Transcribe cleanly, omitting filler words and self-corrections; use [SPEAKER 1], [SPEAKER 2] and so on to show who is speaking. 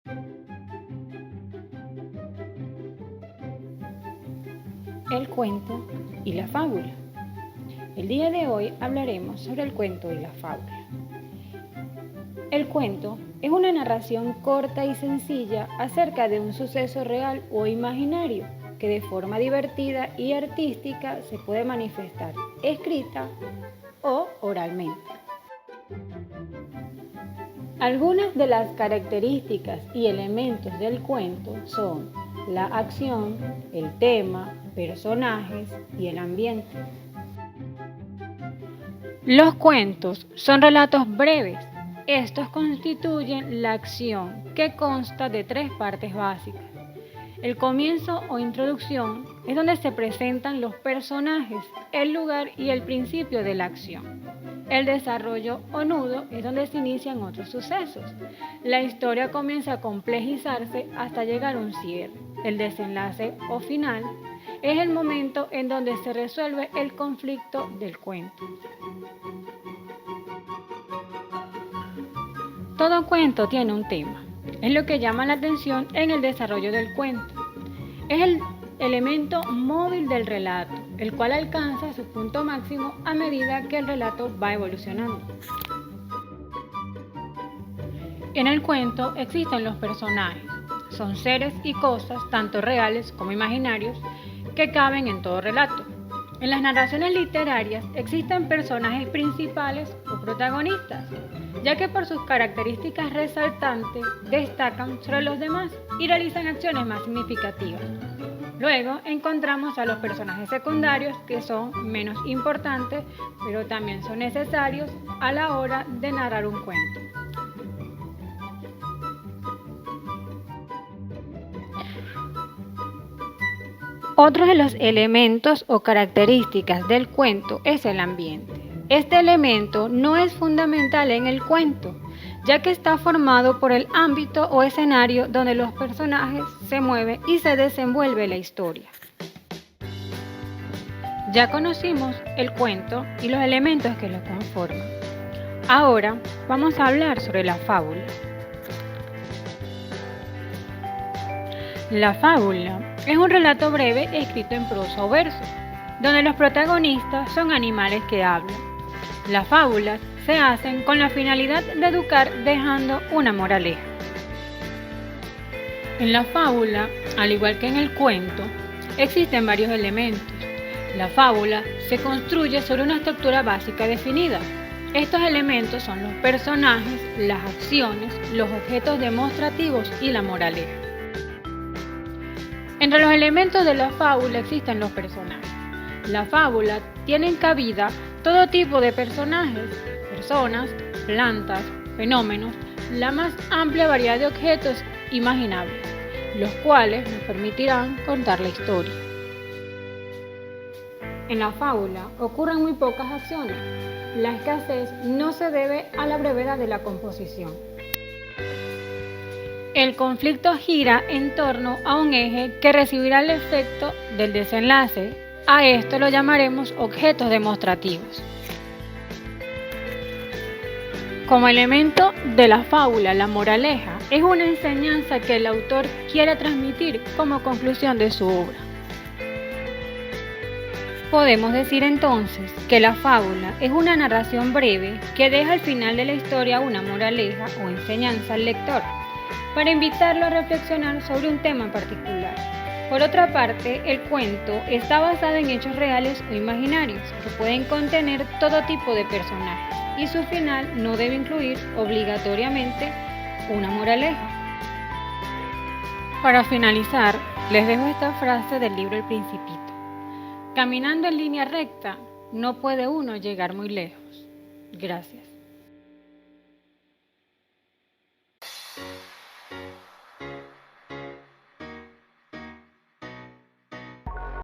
[SPEAKER 1] El cuento y la fábula. El día de hoy hablaremos sobre el cuento y la fábula. El cuento es una narración corta y sencilla acerca de un suceso real o imaginario que de forma divertida y artística se puede manifestar escrita o oralmente. Algunas de las características y elementos del cuento son la acción, el tema, personajes y el ambiente. Los cuentos son relatos breves. Estos constituyen la acción que consta de tres partes básicas. El comienzo o introducción es donde se presentan los personajes, el lugar y el principio de la acción. El desarrollo o nudo es donde se inician otros sucesos. La historia comienza a complejizarse hasta llegar a un cierre. El desenlace o final es el momento en donde se resuelve el conflicto del cuento. Todo cuento tiene un tema. Es lo que llama la atención en el desarrollo del cuento. Es el elemento móvil del relato, el cual alcanza su punto máximo a medida que el relato va evolucionando. En el cuento existen los personajes. Son seres y cosas, tanto reales como imaginarios, que caben en todo relato. En las narraciones literarias existen personajes principales o protagonistas, ya que por sus características resaltantes destacan sobre los demás y realizan acciones más significativas. Luego encontramos a los personajes secundarios, que son menos importantes, pero también son necesarios a la hora de narrar un cuento. Otro de los elementos o características del cuento es el ambiente. Este elemento no es fundamental en el cuento, ya que está formado por el ámbito o escenario donde los personajes se mueven y se desenvuelve la historia. Ya conocimos el cuento y los elementos que lo conforman. Ahora vamos a hablar sobre la fábula. La fábula es un relato breve escrito en prosa o verso, donde los protagonistas son animales que hablan. Las fábulas se hacen con la finalidad de educar, dejando una moraleja. En la fábula, al igual que en el cuento, existen varios elementos. La fábula se construye sobre una estructura básica definida. Estos elementos son los personajes, las acciones, los objetos demostrativos y la moraleja. Entre los elementos de la fábula existen los personajes. La fábula tiene cabida todo tipo de personajes, personas, plantas, fenómenos, la más amplia variedad de objetos imaginables, los cuales nos permitirán contar la historia. En la fábula ocurren muy pocas acciones. La escasez no se debe a la brevedad de la composición. El conflicto gira en torno a un eje que recibirá el efecto del desenlace. A esto lo llamaremos objetos demostrativos. Como elemento de la fábula, la moraleja es una enseñanza que el autor quiere transmitir como conclusión de su obra. Podemos decir entonces que la fábula es una narración breve que deja al final de la historia una moraleja o enseñanza al lector, para invitarlo a reflexionar sobre un tema en particular. Por otra parte, el cuento está basado en hechos reales o imaginarios que pueden contener todo tipo de personajes y su final no debe incluir obligatoriamente una moraleja. Para finalizar, les dejo esta frase del libro El Principito. Caminando en línea recta, no puede uno llegar muy lejos. Gracias.